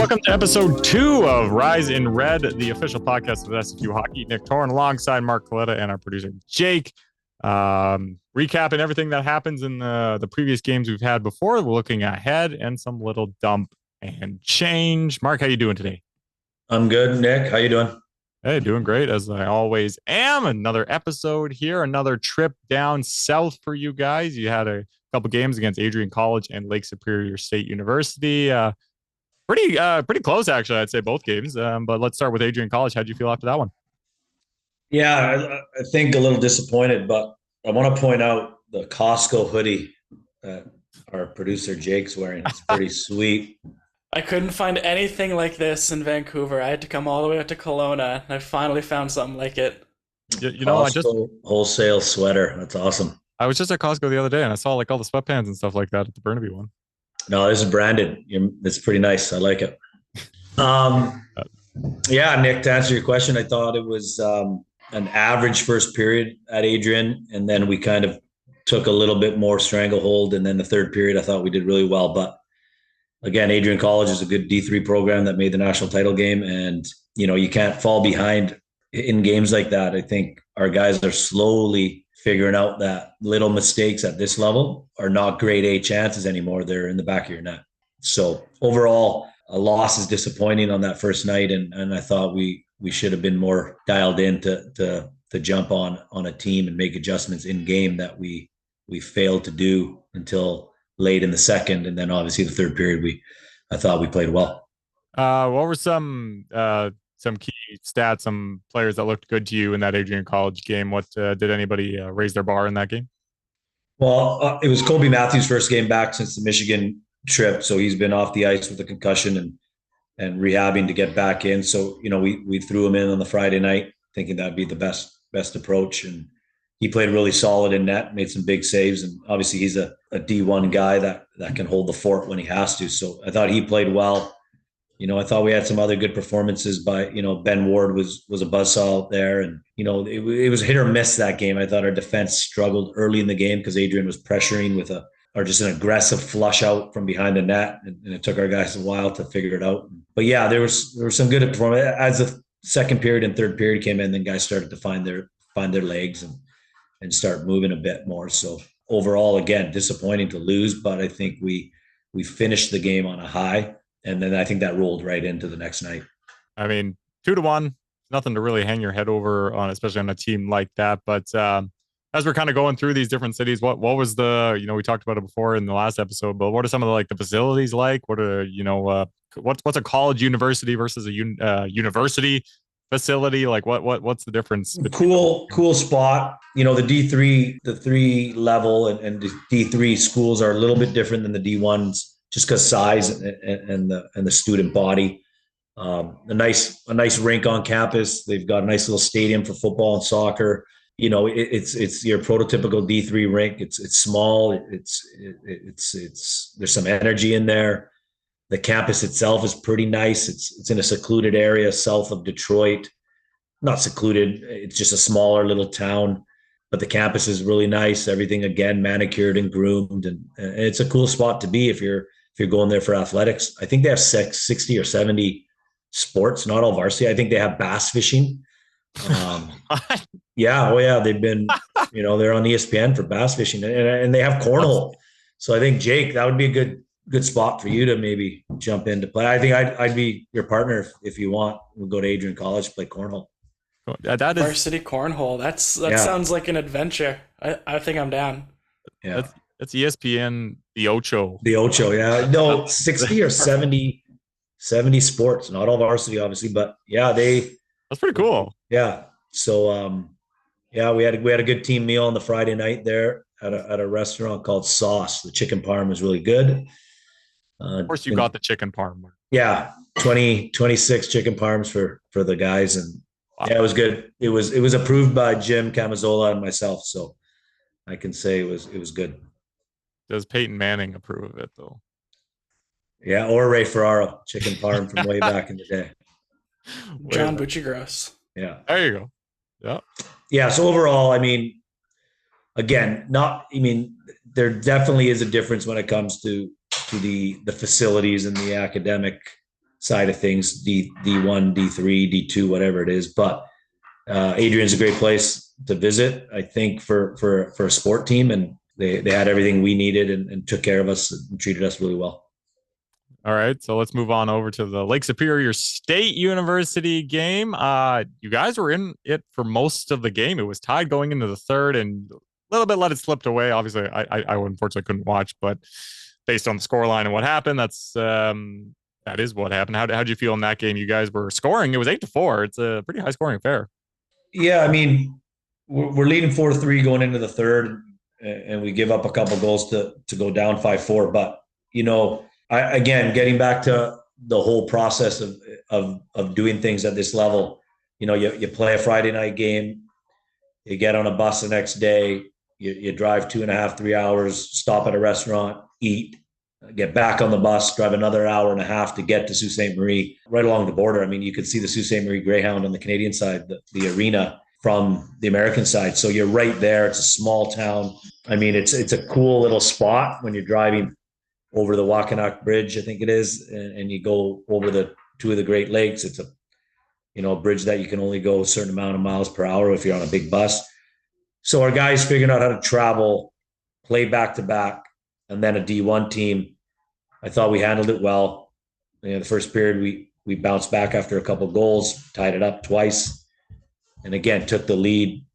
Welcome to episode 2 of Rise in Red, the official podcast of SFU Hockey. Nick Torn alongside Mark Coletta and our producer Jake. Recapping everything that happens in the previous games we've had before, looking ahead, and some little dump and change. Mark, how you doing today? I'm good. Nick, how you doing? Hey, doing great, as I always am. Another episode here, another trip down south for you guys. You had a couple games against Adrian College and Lake Superior State University. Pretty close, actually, I'd say, both games. But let's start with Adrian College. How'd you feel after that one? Yeah, I think a little disappointed, but I want to point out the Costco hoodie that our producer Jake's wearing. It's pretty sweet. I couldn't find anything like this in Vancouver. I had to come all the way out to Kelowna, and I finally found something like it. You know, I just wholesale sweater. That's awesome. I was just at Costco the other day, and I saw like all the sweatpants and stuff like that at the Burnaby one. No, this is branded. It's pretty nice. I like it. Yeah, Nick, to answer your question, I thought it was an average first period at Adrian, and then we kind of took a little bit more stranglehold, and then the third period I thought we did really well. But again, Adrian College is a good D3 program that made the national title game, and you can't fall behind in games like that. I think our guys are slowly figuring out that little mistakes at this level are not grade A chances anymore. They're in the back of your net. So overall, a loss is disappointing on that first night, and I thought we should have been more dialed in to jump on a team and make adjustments in game that we failed to do until late in the second, and then obviously the third period I thought we played well. What were some key stats, some players that looked good to you in that Adrian College game? What did anybody raise their bar in that game? Well, it was Kobe Matthews' first game back since the Michigan trip, so he's been off the ice with a concussion and rehabbing to get back in. So we threw him in on the Friday night, thinking that'd be the best approach, and he played really solid in net, made some big saves, and obviously he's a D1 guy that can hold the fort when he has to. So I thought he played well. I thought we had some other good performances by, Ben Ward was a buzzsaw out there, and it was hit or miss that game. I thought our defense struggled early in the game because Adrian was pressuring with just an aggressive flush out from behind the net, and it took our guys a while to figure it out. But yeah, there was some good performance as the second period and third period came in. Then guys started to find their legs and start moving a bit more. So overall, again, disappointing to lose, but I think we finished the game on a high. And then I think that rolled right into the next night. I mean, 2-1, nothing to really hang your head over on, especially on a team like that. But as we're kind of going through these different cities, what was the, we talked about it before in the last episode, but what are some of the facilities like? What are, what's a college university versus a university facility? Like what's the difference? Cool spot. The D3, the 3 level and the D3 schools are a little bit different than the D1s. Just because size and the student body. A nice rink on campus. They've got a nice little stadium for football and soccer. It's your prototypical D3 rink. It's small. There's some energy in there. The campus itself is pretty nice. It's in a secluded area south of Detroit. Not secluded. It's just a smaller little town. But the campus is really nice. Everything, again, manicured and groomed. And it's a cool spot to be if you're going there for athletics. I think they have 60 or 70 sports, not all varsity. I think they have bass fishing. Yeah. Oh yeah. They've been, they're on ESPN for bass fishing, and they have cornhole. So I think, Jake, that would be a good spot for you to maybe jump in to play. I think I'd be your partner if you want. We'll go to Adrian College, play cornhole. That is varsity cornhole. That sounds like an adventure. I think I'm down. Yeah. That's ESPN, the Ocho. The Ocho, yeah. No, 60 or 70 sports, not all varsity, obviously, but yeah, that's pretty cool. Yeah. So we had a good team meal on the Friday night there at a restaurant called Sauce. The chicken parm was really good. Of course, you got the chicken parm. Yeah, 26 chicken parms for the guys, and wow. Yeah, it was good. It was approved by Jim Camazola and myself, so I can say it was good. Does Peyton Manning approve of it though? Yeah, or Ray Ferraro, chicken parm from way back in the day. John Buccigross. Yeah. There you go. Yeah. Yeah. So overall, again, there definitely is a difference when it comes to the facilities and the academic side of things, D1, D3, D2, whatever it is. But Adrian's a great place to visit, I think, for a sport team, and they had everything we needed and took care of us and treated us really well. All right, so let's move on over to the Lake Superior State University game. You guys were in it for most of the game. It was tied going into the third, and a little bit let it slip away. Obviously, I unfortunately couldn't watch, but based on the scoreline and what happened, that is what happened. How did you feel in that game? You guys were scoring. It was 8-4. It's a pretty high scoring affair. Yeah, I mean, we're leading 4-3 going into the third, and we give up a couple goals to go down 5-4. But again, getting back to the whole process of doing things at this level, you play a Friday night game, you get on a bus the next day, you drive 2.5, 3 hours, stop at a restaurant, eat, get back on the bus, drive another hour and a half to get to Sault Ste. Marie, right along the border. I mean, you could see the Sault Ste. Marie Greyhound on the Canadian side, the arena from the American side. So you're right there. It's a small town. I mean, it's a cool little spot when you're driving over the Wakinak Bridge, I think it is, and you go over the two of the Great Lakes. It's a bridge that you can only go a certain amount of miles per hour if you're on a big bus. So our guys figured out how to travel, play back to back, and then a D1 team. I thought we handled it well. The first period, we bounced back after a couple goals, tied it up twice, and again took the lead.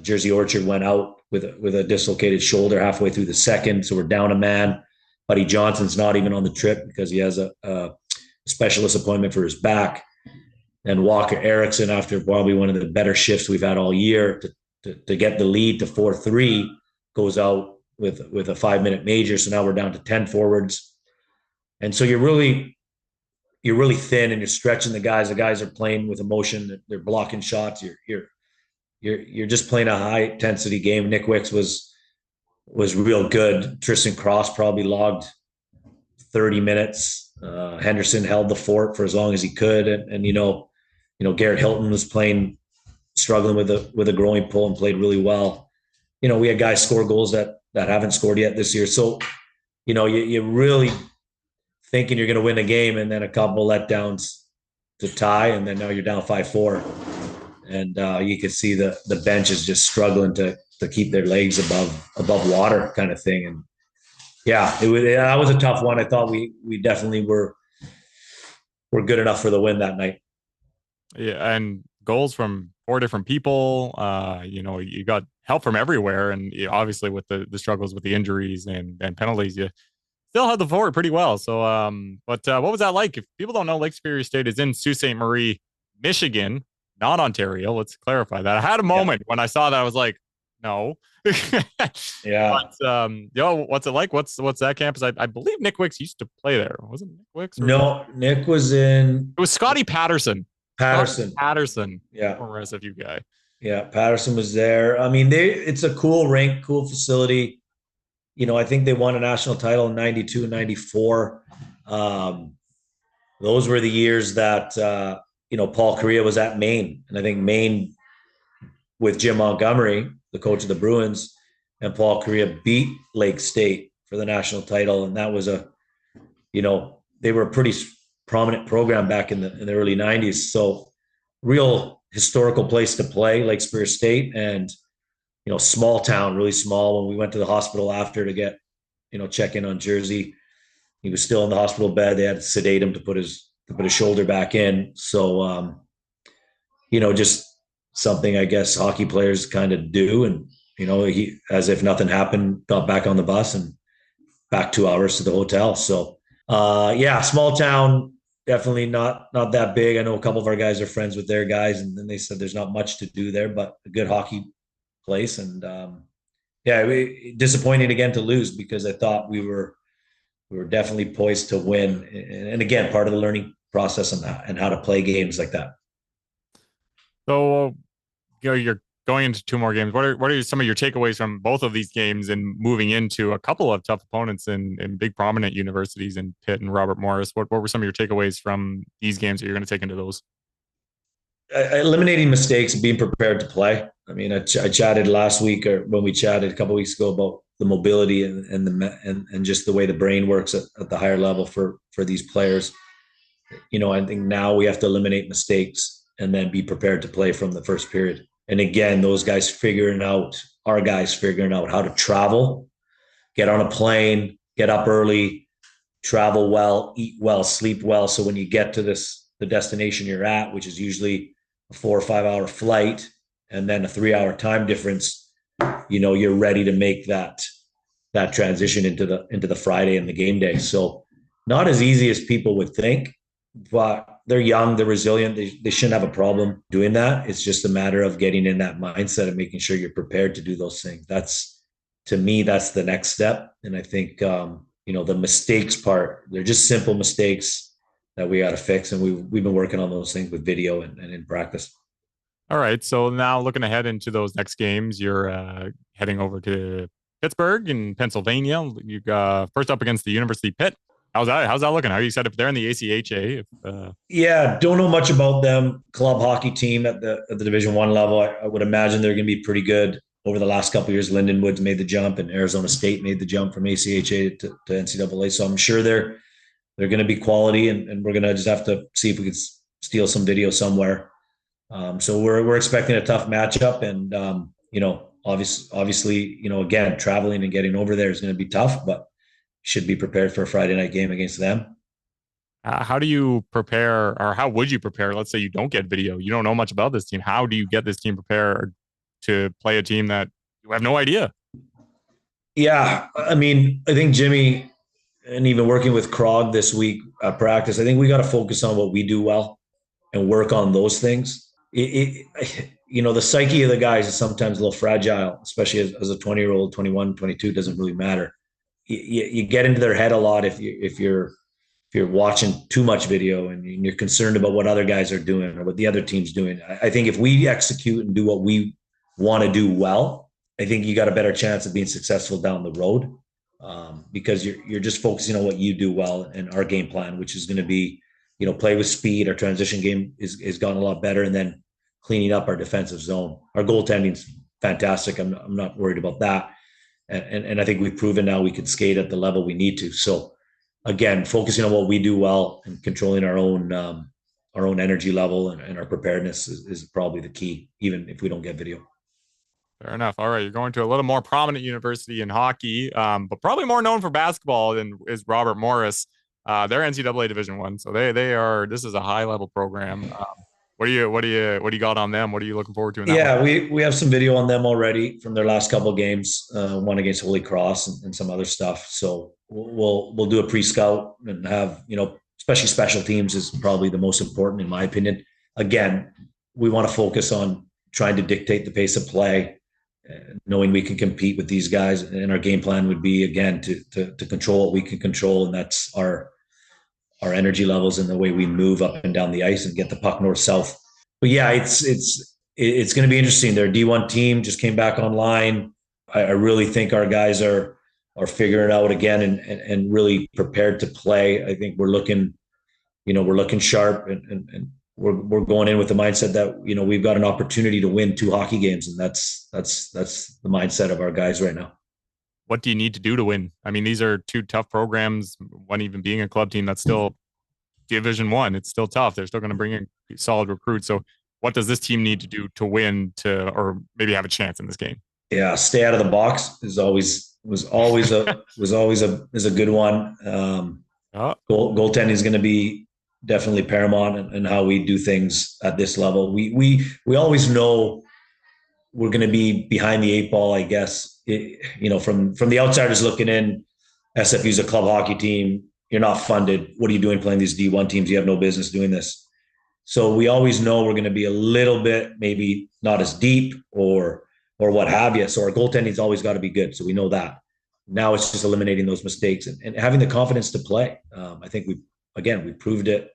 Jersey Orchard went out with a dislocated shoulder halfway through the second, so we're down a man. Buddy Johnson's not even on the trip because he has a specialist appointment for his back. And Walker Erickson, after probably one of the better shifts we've had all year, to get the lead to 4-3, goes out with a 5-minute major. So now we're down to 10 forwards. And so you're really thin, and you're stretching the guys. The guys are playing with emotion. They're blocking shots. You're just playing a high intensity game. Nick Wicks was real good. Tristan Cross probably logged 30 minutes. Henderson held the fort for as long as he could. And Garrett Hilton was struggling with a growing pull and played really well. We had guys score goals that haven't scored yet this year. So, you're really thinking you're going to win a game, and then a couple letdowns to tie, and then now you're down 5-4. And you can see the bench is just struggling to keep their legs above water, kind of thing. And yeah, that was a tough one. I thought we definitely were good enough for the win that night. Yeah, and goals from 4 different people. You got help from everywhere, and obviously with the struggles with the injuries and penalties, you still had the forward pretty well. So, but what was that like? If people don't know, Lake Superior State is in Sault Ste. Marie, Michigan, not Ontario. Let's clarify that. I had a moment when I saw that. I was like, no. Yeah. But, what's it like? What's that campus? I believe Nick Wicks used to play there. Wasn't Nick Wicks? No, Nick was in. It was Scotty Patterson. Patterson. Yeah. Former SFU guy. Yeah. Patterson was there. I mean, it's a cool rink, cool facility. I think they won a national title in 92 and 94. Those were the years that, Paul Kariya was at Maine. And I think Maine, with Jim Montgomery, the coach of the Bruins, and Paul Kariya beat Lake State for the national title. And that was they were a pretty prominent program back in the early 90s. So real historical place to play, Lake Superior State. And, small town, really small. When we went to the hospital after to get, check in on Jersey, he was still in the hospital bed. They had to sedate him to put his shoulder back in. So, just something I guess hockey players kind of do. And, he, as if nothing happened, got back on the bus and back 2 hours to the hotel. So, small town, definitely not that big. I know a couple of our guys are friends with their guys, and then they said there's not much to do there, but a good hockey place. And disappointing again to lose, because I thought we were definitely poised to win. And again, part of the learning process on that and how to play games like that. So, you're going into 2 more games. What are some of your takeaways from both of these games and moving into a couple of tough opponents in big prominent universities in Pitt and Robert Morris? What were some of your takeaways from these games that you're going to take into those? Eliminating mistakes and being prepared to play. I mean, I chatted last week, or when we chatted a couple of weeks ago, about the mobility and just the way the brain works at the higher level for these players. I think now we have to eliminate mistakes and then be prepared to play from the first period. And again, our guys figuring out how to travel, get on a plane, get up early, travel well, eat well, sleep well. So when you get to the destination you're at, which is usually a 4 or 5 hour flight and then a 3 hour time difference, you're ready to make that transition into the Friday and the game day. So not as easy as people would think, but they're young, they're resilient. They shouldn't have a problem doing that. It's just a matter of getting in that mindset and making sure you're prepared to do those things. To me, that's the next step. And I think, the mistakes part, they're just simple mistakes that we got to fix. And we've been working on those things with video and in practice. All right. So now looking ahead into those next games, you're heading over to Pittsburgh in Pennsylvania. You got first up against the University of Pitt. How's that looking? How are you set up there in the ACHA? Yeah, don't know much about them. Club hockey team at the Division I level. I would imagine they're going to be pretty good. Over the last couple of years, Lindenwood's made the jump, and Arizona State made the jump from ACHA to NCAA. So I'm sure they're going to be quality, and we're going to just have to see if we can steal some video somewhere. So we're expecting a tough matchup, and obviously, again, traveling and getting over there is going to be tough, but should be prepared for a Friday night game against them. How do you prepare, or how would you prepare? Let's say you don't get video, you don't know much about this team. How do you get this team prepared to play a team that you have no idea? Yeah, I think Jimmy, and even working with Krog this week at practice, I think we got to focus on what we do well and work on those things. The psyche of the guys is sometimes a little fragile, especially as a 20-year-old, 21, 22, doesn't really matter. You get into their head a lot if you're watching too much video and you're concerned about what other guys are doing or what the other team's doing. I think if we execute and do what we want to do well, I think you got a better chance of being successful down the road, because you're just focusing on what you do well and our game plan, which is going to be, play with speed. Our transition game is gotten a lot better, and then cleaning up our defensive zone. Our goaltending's fantastic. I'm not worried about that. And I think we've proven now we can skate at the level we need to. So again, focusing on what we do well and controlling our own energy level and our preparedness is probably the key, even if we don't get video. Fair enough. All right. You're going to a little more prominent university in hockey, but probably more known for basketball than is Robert Morris. They're NCAA Division I. So this is a high level program. What do you got on them? What are you looking forward to in that? Yeah, we have some video on them already from their last couple of games, one against Holy Cross and some other stuff. So we'll do a pre-scout and have, especially special teams is probably the most important in my opinion. Again, we want to focus on trying to dictate the pace of play, knowing we can compete with these guys, and our game plan would be, again, to control what we can control, and that's our energy levels and the way we move up and down the ice and get the puck north-south. But yeah, it's going to be interesting. Their D1 team just came back online. I really think our guys are figuring it out again and really prepared to play. I think we're looking sharp, and we're going in with the mindset that, we've got an opportunity to win 2 hockey games, and that's the mindset of our guys right now. What do you need to do to win? I mean, these are 2 tough programs. One even being a club team that's still Division I, it's still tough. They're still going to bring in solid recruits. So what does this team need to do to win, or maybe have a chance in this game? Yeah, stay out of the box was always a good one. Goaltending is going to be definitely paramount in how we do things at this level. We always know we're going to be behind the 8 ball, I guess. From the outsiders looking in, SFU's a club hockey team. You're not funded. What are you doing playing these D1 teams? You have no business doing this. So we always know we're going to be a little bit, maybe not as deep or what have you. So our goaltending's always got to be good. So we know that. Now it's just eliminating those mistakes and having the confidence to play. I think we proved it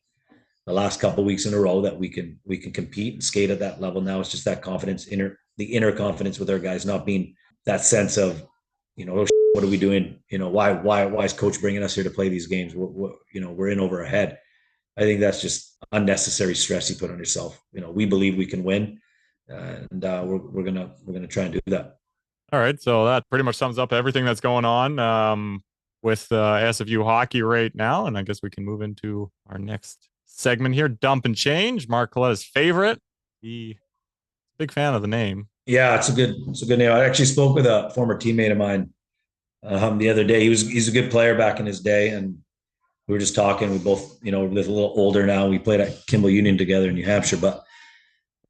the last couple of weeks in a row that we can compete and skate at that level. Now it's just that confidence, the inner confidence with our guys, not being that sense of, what are we doing? Why is coach bringing us here to play these games? We're in over our head. I think that's just unnecessary stress you put on yourself. We believe we can win, and we're gonna try and do that. All right, so that pretty much sums up everything that's going on with SFU hockey right now, and I guess we can move into our next segment here, Dump and Change, Mark Coletta's favorite. He big fan of the name. Yeah, it's a good name. I actually spoke with a former teammate of mine the other day. He's a good player back in his day, and we were just talking. We both, we're a little older now. We played at Kimball Union together in New Hampshire, but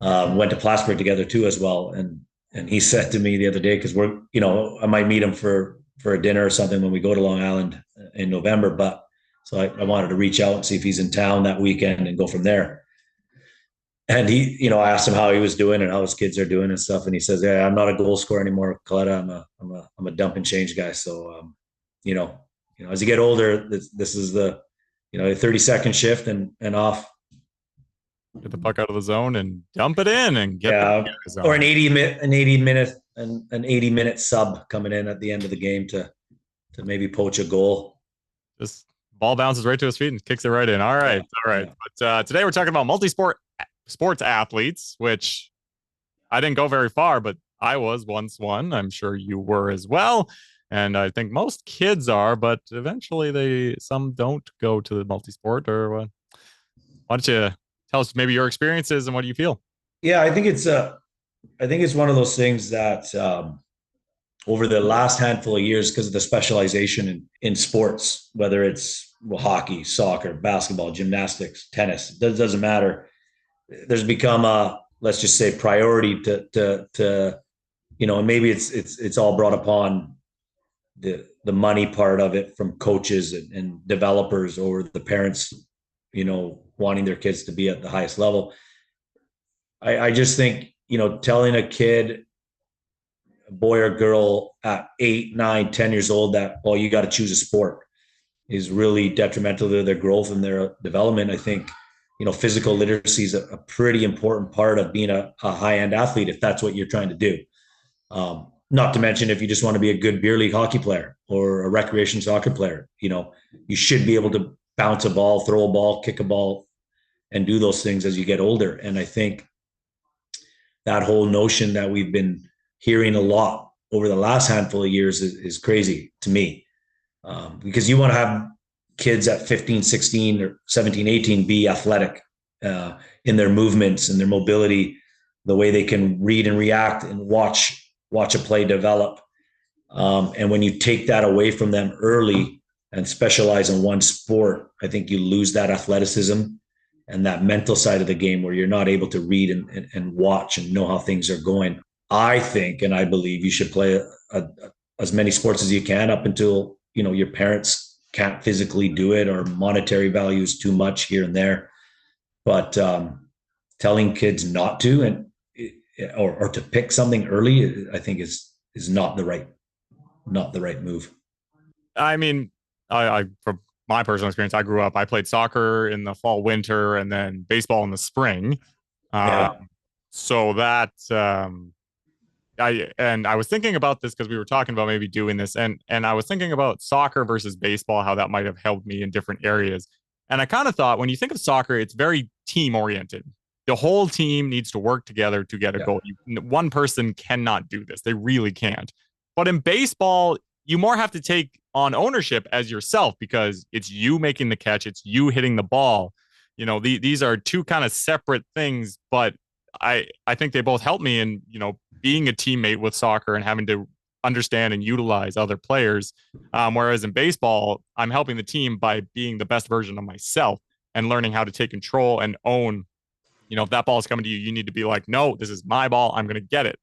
went to Plattsburgh together too as well. And he said to me the other day, because I might meet him for a dinner or something when we go to Long Island in November. But so I wanted to reach out and see if he's in town that weekend and go from there. And he, I asked him how he was doing and how his kids are doing and stuff. And he says, "Yeah, I'm not a goal scorer anymore, Coletta. I'm a dump and change guy." So, as you get older, this is the 30-second shift and off. Get the puck out of the zone and dump it in and get the zone. Or an 80-minute sub coming in at the end of the game to maybe poach a goal. Just ball bounces right to his feet and kicks it right in. All right. Yeah. But today we're talking about multi-sport sports athletes, which I didn't go very far, but I was once one. I'm sure you were as well. And I think most kids are, but eventually some don't go to the multi-sport. Or why don't you tell us maybe your experiences and what do you feel? Yeah, I think it's one of those things that over the last handful of years, because of the specialization in sports, whether it's hockey, soccer, basketball, gymnastics, tennis, it doesn't matter. There's become a, let's just say, priority to and maybe it's all brought upon the money part of it from coaches and developers or the parents, wanting their kids to be at the highest level. I just think, telling a kid, a boy or girl at 8, 9, 10 years old that, well, you got to choose a sport is really detrimental to their growth and their development. I think, physical literacy is a pretty important part of being a high-end athlete, if that's what you're trying to do. Not to mention, if you just want to be a good beer league hockey player or a recreation soccer player, you should be able to bounce a ball, throw a ball, kick a ball, and do those things as you get older. And I think that whole notion that we've been hearing a lot over the last handful of years is crazy to me, because you want to have kids at 15, 16 or 17, 18 be athletic in their movements and their mobility, the way they can read and react and watch a play develop. And when you take that away from them early and specialize in one sport, I think you lose that athleticism and that mental side of the game where you're not able to read and watch and know how things are going. I think, and I believe you should play as many sports as you can up until, your parents can't physically do it or monetary value is too much here and there. But telling kids not to or to pick something early, I think is not the right move. I mean, I from my personal experience, I grew up, I played soccer in the fall, winter, and then baseball in the spring. So that, I was thinking about this because we were talking about maybe doing this, and I was thinking about soccer versus baseball, how that might have helped me in different areas. And I kind of thought, when you think of soccer, it's very team oriented. The whole team needs to work together to get a goal. One person cannot do this. They really can't. But in baseball, you more have to take on ownership as yourself, because it's you making the catch. It's you hitting the ball. These are two kind of separate things, but I think they both help me in, being a teammate with soccer and having to understand and utilize other players. Whereas in baseball, I'm helping the team by being the best version of myself and learning how to take control and own. If that ball is coming to you, you need to be like, no, this is my ball. I'm going to get it.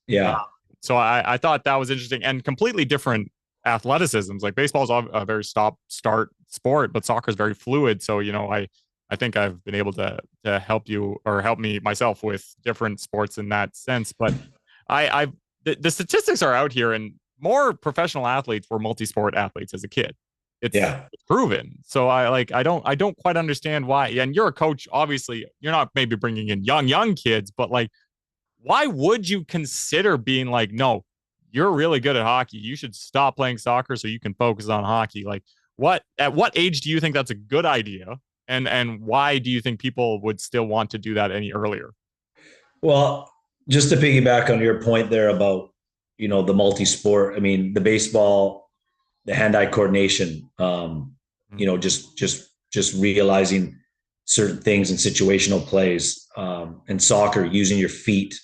Yeah. So I thought that was interesting and completely different athleticisms. Like baseball is a very stop-start sport, but soccer is very fluid. So, I think I've been able to help you or help me myself with different sports in that sense. But the statistics are out here, and more professional athletes were multi-sport athletes as a kid. It's proven. So I don't quite understand why. And you're a coach, obviously. You're not maybe bringing in young kids, but like, why would you consider being like, no, you're really good at hockey, you should stop playing soccer so you can focus on hockey? Like, at what age do you think that's a good idea? And why do you think people would still want to do that any earlier? Well, just to piggyback on your point there about, the multi-sport, I mean, the baseball, the hand-eye coordination, just realizing certain things in situational plays, and soccer, using your feet.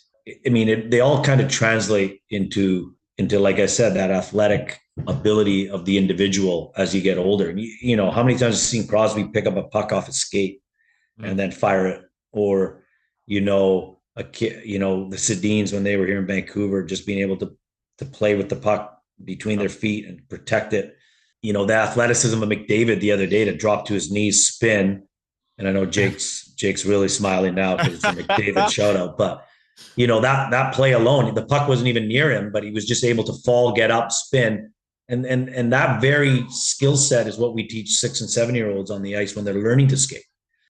I mean, they all kind of translate into, like I said, that athletic ability of the individual as you get older. And you know, how many times have you seen Crosby pick up a puck off his skate and then fire it? Or, you know, a kid, you know, the Sedins when they were here in Vancouver, just being able to play with the puck between their feet and protect it. You know, the athleticism of McDavid the other day to drop to his knees, spin. And I know Jake's really smiling now because it's a McDavid shout out, but you know, that play alone, the puck wasn't even near him, but he was just able to fall, get up, spin. And that very skill set is what we teach 6 and 7-year-olds on the ice when they're learning to skate.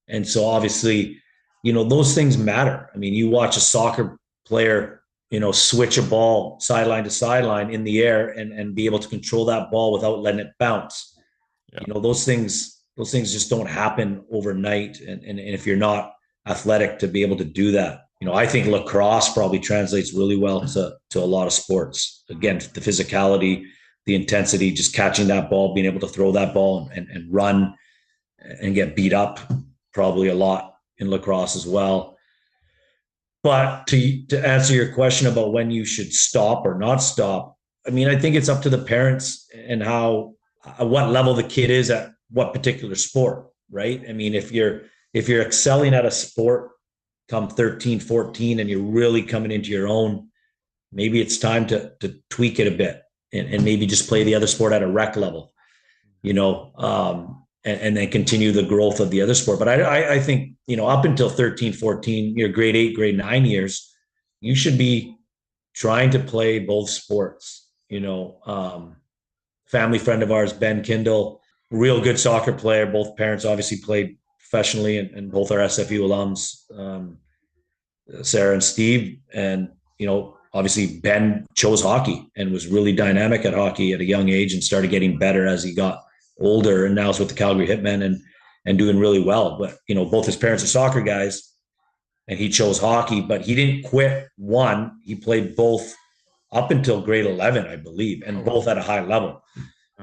And so obviously, you know, those things matter. I mean, you watch a soccer player, you know, switch a ball sideline to sideline in the air and be able to control that ball without letting it bounce. Yeah. You know, those things just don't happen overnight. And if you're not athletic to be able to do that, you know, I think lacrosse probably translates really well to a lot of sports. Again, the physicality, the intensity, just catching that ball, being able to throw that ball and run and get beat up, probably a lot in lacrosse as well. But to answer your question about when you should stop or not stop, I mean, I think it's up to the parents and at what level the kid is at what particular sport, right? I mean, if you're excelling at a sport come 13, 14, and you're really coming into your own, maybe it's time to tweak it a bit and maybe just play the other sport at a rec level, you know, and then continue the growth of the other sport. But I think, you know, up until 13, 14, your grade 8, grade 9 years, you should be trying to play both sports. You know, family friend of ours, Ben Kindle, real good soccer player. Both parents obviously played professionally and both are SFU alums, Sarah and Steve. And, you know, obviously Ben chose hockey and was really dynamic at hockey at a young age and started getting better as he got older, and now is with the Calgary Hitmen and doing really well. But, you know, both his parents are soccer guys and he chose hockey, but he didn't quit one. He played both up until grade 11, I believe, and both at a high level.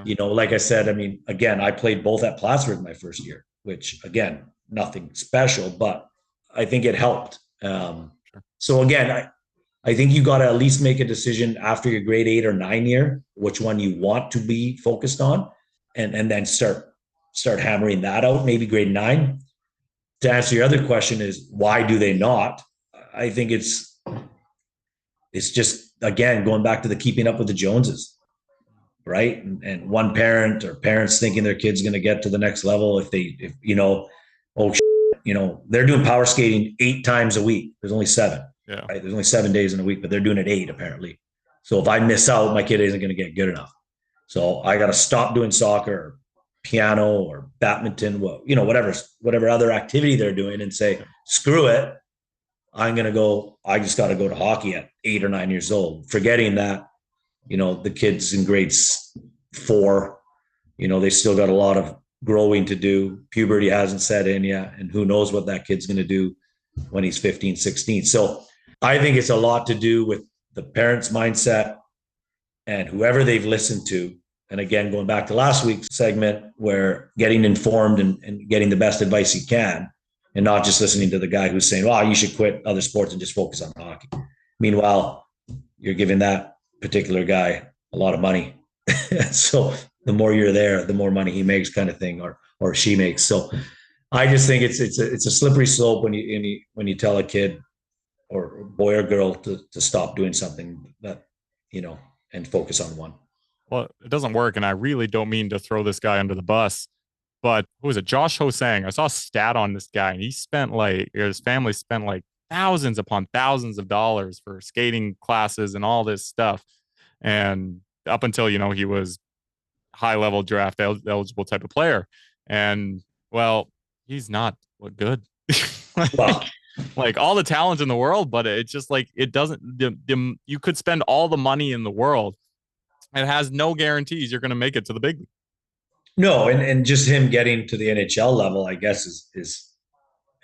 You know, like I said, I mean, again, I played both at Plattsburgh my first year, which again, nothing special, but I think it helped. So again, I think you got to at least make a decision after your grade 8 or 9 year, which one you want to be focused on. And then start hammering that out, maybe grade 9. To answer your other question is, why do they not? I think it's just, again, going back to the keeping up with the Joneses, right? And one parent or parents thinking their kid's going to get to the next level if you know, you know, they're doing power skating 8 times a week. There's only 7. Yeah. Right? There's only 7 days in a week, but they're doing it 8 apparently. So if I miss out, my kid isn't going to get good enough. So I got to stop doing soccer or piano or badminton, well, you know, whatever other activity they're doing, and say, screw it. I just got to go to hockey at 8 or 9 years old, forgetting that, you know, the kids in grades 4, you know, they still got a lot of growing to do. Puberty hasn't set in yet. And who knows what that kid's going to do when he's 15, 16. So I think it's a lot to do with the parents' mindset and whoever they've listened to. And again, going back to last week's segment, where getting informed and getting the best advice you can, and not just listening to the guy who's saying, well, you should quit other sports and just focus on hockey. Meanwhile, you're giving that particular guy a lot of money. So the more you're there, the more money he makes, kind of thing, or she makes. So I just think it's a slippery slope when you tell a kid or boy or girl to stop doing something that, you know, and focus on one. Well, it doesn't work. And I really don't mean to throw this guy under the bus, but who was it? Josh Hosang. I saw a stat on this guy, and his family spent like thousands upon thousands of dollars for skating classes and all this stuff. And up until, you know, he was high level draft eligible type of player. And well, he's not good. Like all the talent in the world, but it's just like, it doesn't, you could spend all the money in the world. It has no guarantees you're going to make it to the big league. No. And just him getting to the NHL level, I guess is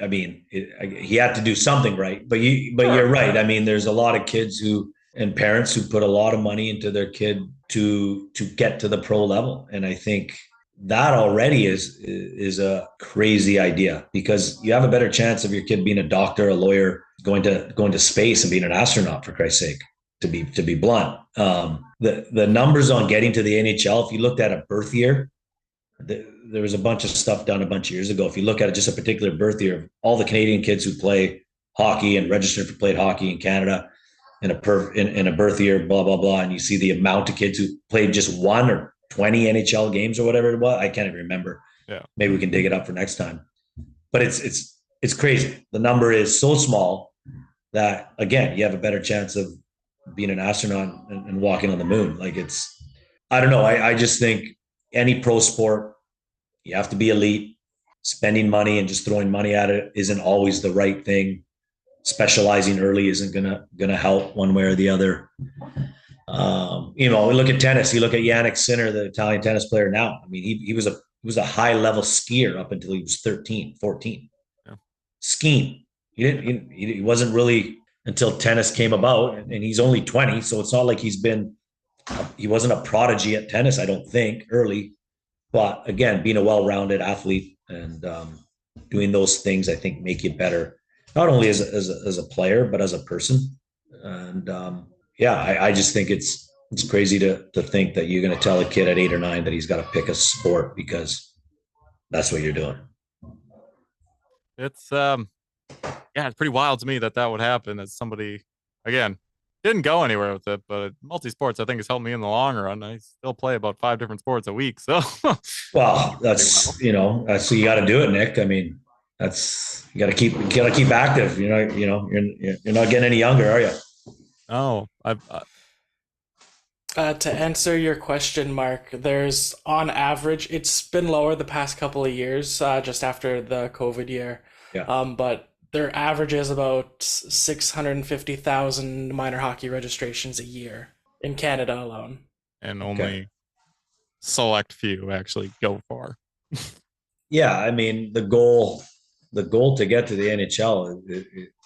I mean, he had to do something right, but you're right. I mean, there's a lot of kids and parents who put a lot of money into their kid to get to the pro level. And I think that already is a crazy idea, because you have a better chance of your kid being a doctor, a lawyer, going to space and being an astronaut, for Christ's sake, to be blunt. The numbers on getting to the NHL, if you looked at a birth year, there was a bunch of stuff done a bunch of years ago. If you look at it, just a particular birth year of all the Canadian kids who play hockey and registered for played hockey in Canada in a birth year, blah, blah, blah. And you see the amount of kids who played just 1 or 20 NHL games or whatever it was. I can't even remember. Yeah. Maybe we can dig it up for next time. But it's crazy. The number is so small that, again, you have a better chance of being an astronaut and walking on the moon. Like, I don't know. I just think any pro sport, you have to be elite. Spending money and just throwing money at it isn't always the right thing. Specializing early isn't gonna help one way or the other. We look at tennis. You look at Yannick Sinner, the Italian tennis player now. I mean, he was a high level skier up until he was 13, 14. Yeah. Skiing. He wasn't really until tennis came about, and he's only 20. So it's not like he wasn't a prodigy at tennis, I don't think, early. But again, being a well-rounded athlete and doing those things, I think, make you better, not only as a player, but as a person. And I just think it's crazy to think that you're going to tell a kid at 8 or 9 that he's got to pick a sport because that's what you're doing. It's it's pretty wild to me that would happen. As somebody, again, didn't go anywhere with it, but multi-sports, I think, has helped me in the long run. I still play about 5 different sports a week. So, well, that's what you got to do it, Nick. I mean, you got to keep active. You're not getting any younger, are you? Oh, to answer your question, Mark, there's, on average, it's been lower the past couple of years, just after the COVID year. Yeah. But their average is about 650,000 minor hockey registrations a year in Canada alone. And only select few actually go far. Yeah, I mean, the goal to get to the NHL,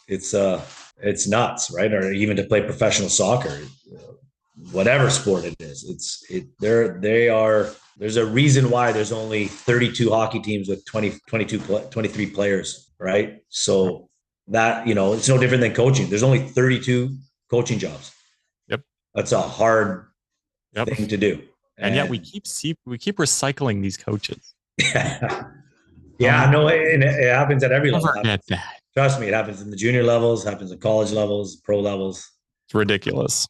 it's nuts, right? Or even to play professional soccer, whatever sport it is. There's a reason why there's only 32 hockey teams with 23 players. Right. So that, it's no different than coaching. There's only 32 coaching jobs. Yep. That's a hard thing to do. And yet we keep recycling these coaches. Yeah. No, it happens at every level. Never get that. Trust me, it happens in the junior levels, happens in college levels, pro levels. It's ridiculous.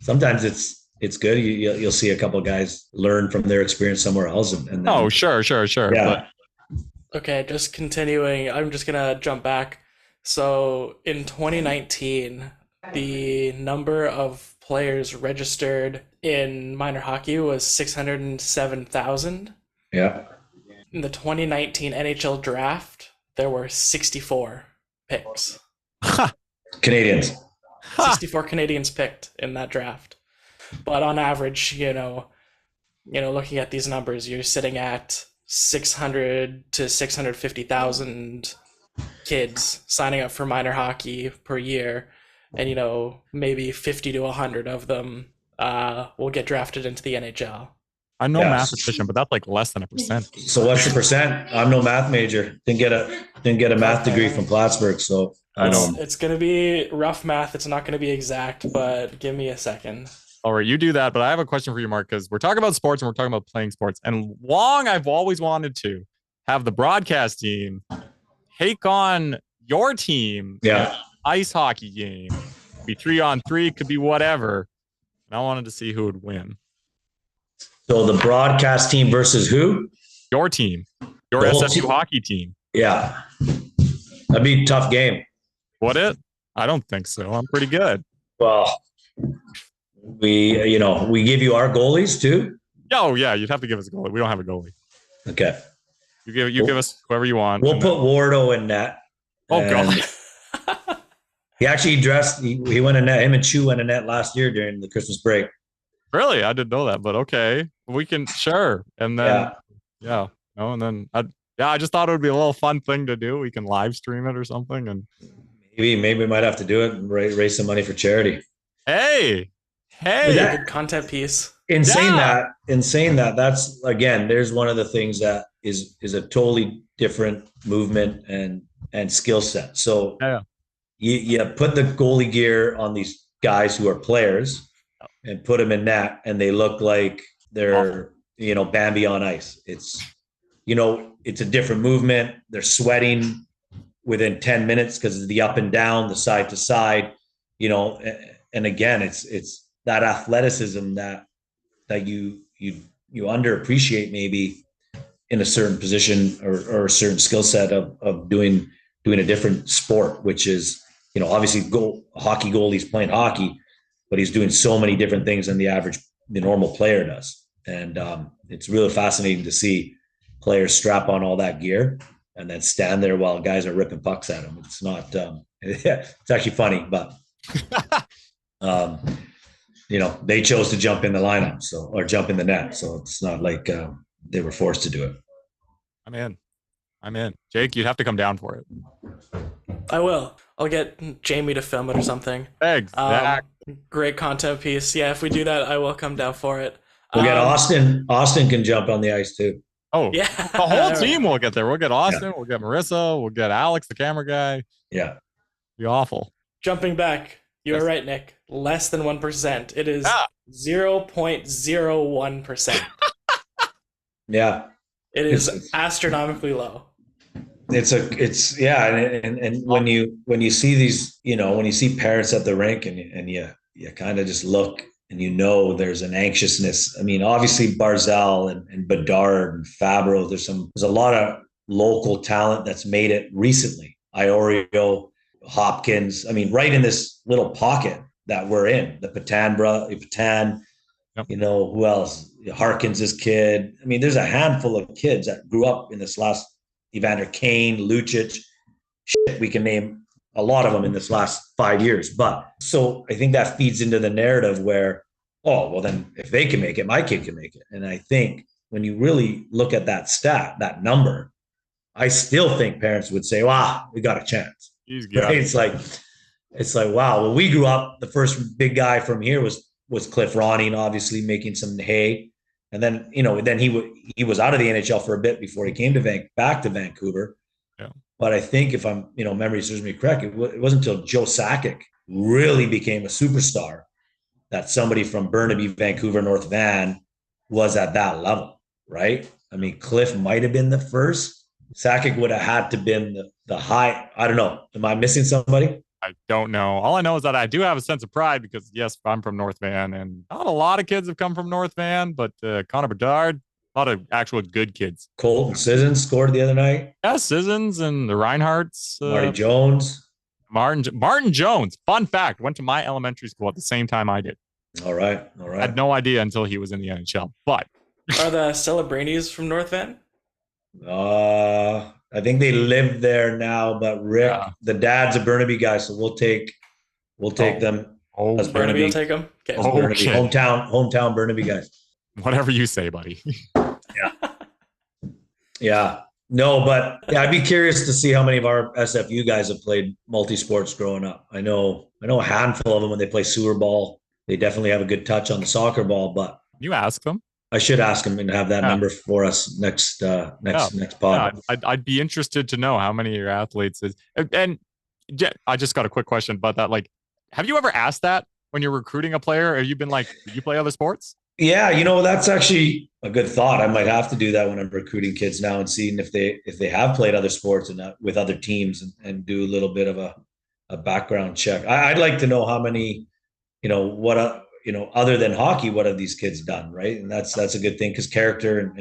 Sometimes it's good. You'll see a couple of guys learn from their experience somewhere else. And then, sure. Yeah. But okay, just continuing. I'm just going to jump back. So in 2019, the number of players registered in minor hockey was 607,000. Yeah. In the 2019 NHL draft, there were 64 picks. Canadians. 64 Canadians picked in that draft. But on average, looking at these numbers, you're sitting at 600 to 650,000 kids signing up for minor hockey per year, and maybe 50 to 100 of them will get drafted into the NHL. I know mathematician, but that's like less than 1%. So what's the percent? I'm no math major. Didn't get a math degree from Plattsburgh, so I know. It's going to be rough math. It's not going to be exact, but give me a second. All right, you do that, but I have a question for you, Mark, because we're talking about sports and we're talking about playing sports. And I've always wanted to have the broadcast team take on your team. Yeah. Ice hockey game. Could be 3-on-3, could be whatever. And I wanted to see who would win. So the broadcast team versus who? Your team. Your SFU hockey team. Yeah. That'd be a tough game. Would it? I don't think so. I'm pretty good. Well, we give you our goalies too. Oh yeah, you'd have to give us a goalie. We don't have a goalie. Okay. You give us whoever you want. We'll put Wardo in net. Oh god. He actually he went in net. Him and Chu went in net last year during the Christmas break. Really? I didn't know that, but okay. We can sure. And then I just thought it would be a little fun thing to do. We can live stream it or something, and maybe we might have to do it and raise some money for charity. Hey, Hey, good content piece. In saying that, that's again, there's one of the things that is a totally different movement and skill set. So you put the goalie gear on these guys who are players and put them in net, and they look like they're Bambi on ice. It's it's a different movement. They're sweating within 10 minutes because of the up and down, the side to side, and again, it's that athleticism that you underappreciate maybe in a certain position or a certain skill set of doing a different sport, which is, obviously hockey goalie's playing hockey, but he's doing so many different things than the normal player does. And it's really fascinating to see players strap on all that gear and then stand there while guys are ripping pucks at them. It's not, it's actually funny, but, they chose to jump in the lineup, or jump in the net. So it's not like they were forced to do it. I'm in. Jake, you'd have to come down for it. I will. I'll get Jamie to film it or something. Exactly. Great content piece. Yeah, if we do that, I will come down for it. We'll get Austin. Austin can jump on the ice too. Oh, yeah. The whole team will get there. We'll get Austin. Yeah. We'll get Marissa. We'll get Alex, the camera guy. Yeah. Be awful. Jumping back. You were right, Nick. Less than 1%. It is 0.01%. Yeah. It is astronomically low. And when you see these, when you see parents at the rink and you kind of just look and there's an anxiousness. I mean, obviously Barzal and Bedard and Fabro, there's a lot of local talent that's made it recently. Iorio, Hopkins. I mean, right in this little pocket that we're in, the Patan, yep. Who else? Harkins' kid. I mean, there's a handful of kids that grew up in this last Evander Kane, Lucic. We can name a lot of them in this last 5 years. But so I think that feeds into the narrative where, then if they can make it, my kid can make it. And I think when you really look at that stat, that number, I still think parents would say, wow, we got a chance. Right? It's like, wow. When we grew up, the first big guy from here was Cliff Ronning, obviously making some hay. And then, then he was out of the NHL for a bit before he came back to Vancouver. Yeah. But I think if I'm, memory serves me correct, it wasn't until Joe Sakic really became a superstar that somebody from Burnaby, Vancouver, North Van was at that level, right? I mean, Cliff might have been the first. Sakic would have had to been the high. I don't know. Am I missing somebody? I don't know. All I know is that I do have a sense of pride because, yes, I'm from North Van, and not a lot of kids have come from North Van, but Connor Bedard, a lot of actual good kids. Colton Sissons scored the other night. Yeah, Sissons and the Reinhardts. Marty Jones. Martin Jones, fun fact, went to my elementary school at the same time I did. All right. I had no idea until he was in the NHL. But are the Celebrinis from North Van? I think they live there now, but Rick, the dad's a Burnaby guy, so we'll take them. As Burnaby will take them. Okay. Burnaby, hometown Burnaby guys. Whatever you say, buddy. Yeah. No, but I'd be curious to see how many of our SFU guys have played multi-sports growing up. I know a handful of them when they play sewer ball. They definitely have a good touch on the soccer ball, but you ask them. I should ask them and have that number for us next pod. I'd be interested to know how many of your athletes is. And I just got a quick question about that. Like, have you ever asked that when you're recruiting a player? Have you been like, do you play other sports? Yeah, that's actually a good thought. I might have to do that when I'm recruiting kids now and seeing if they have played other sports and with other teams and do a little bit of a background check. I'd like to know how many, other than hockey, what have these kids done, right? And that's a good thing because character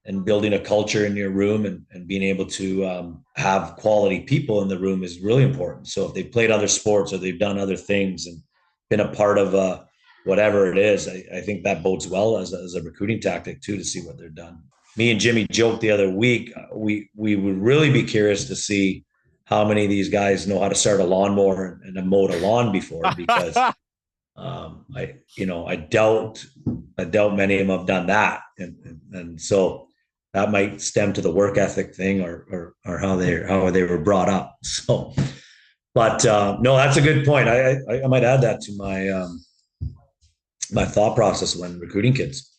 and building a culture in your room and being able to have quality people in the room is really important. So if they've played other sports or they've done other things and been a part of whatever it is, I think that bodes well as a recruiting tactic too, to see what they're done. Me and Jimmy joked the other week, we would really be curious to see how many of these guys know how to start a lawnmower and have mowed a lawn before, because I doubt many of them have done that. And so that might stem to the work ethic thing or how they were brought up. So, but no, that's a good point. I might add that to my thought process when recruiting kids.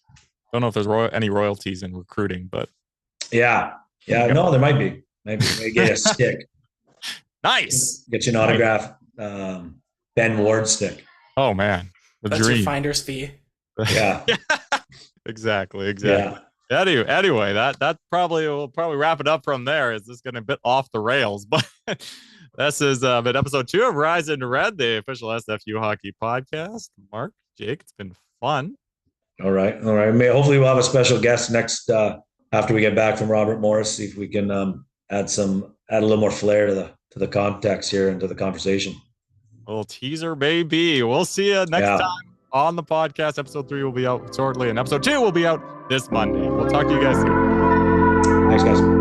Don't know if there's any royalties in recruiting, but yeah. No, there might be. Maybe get a stick. Nice. Get you an autograph Ben Ward stick. Oh man, That's dream. your finder's fee. Yeah. Exactly. Yeah. Anyway, that will probably wrap it up from there. Is this getting a bit off the rails? But this has been episode 2 of Rise in Red, the official SFU Hockey podcast. Mark, Jake, it's been fun. All right. Hopefully we'll have a special guest next after we get back from Robert Morris. See if we can add a little more flair to the context here and to the conversation. A little teaser, baby. We'll see you next time on the podcast. Episode 3 will be out shortly, and episode 2 will be out this Monday. We'll talk to you guys soon. Thanks, guys.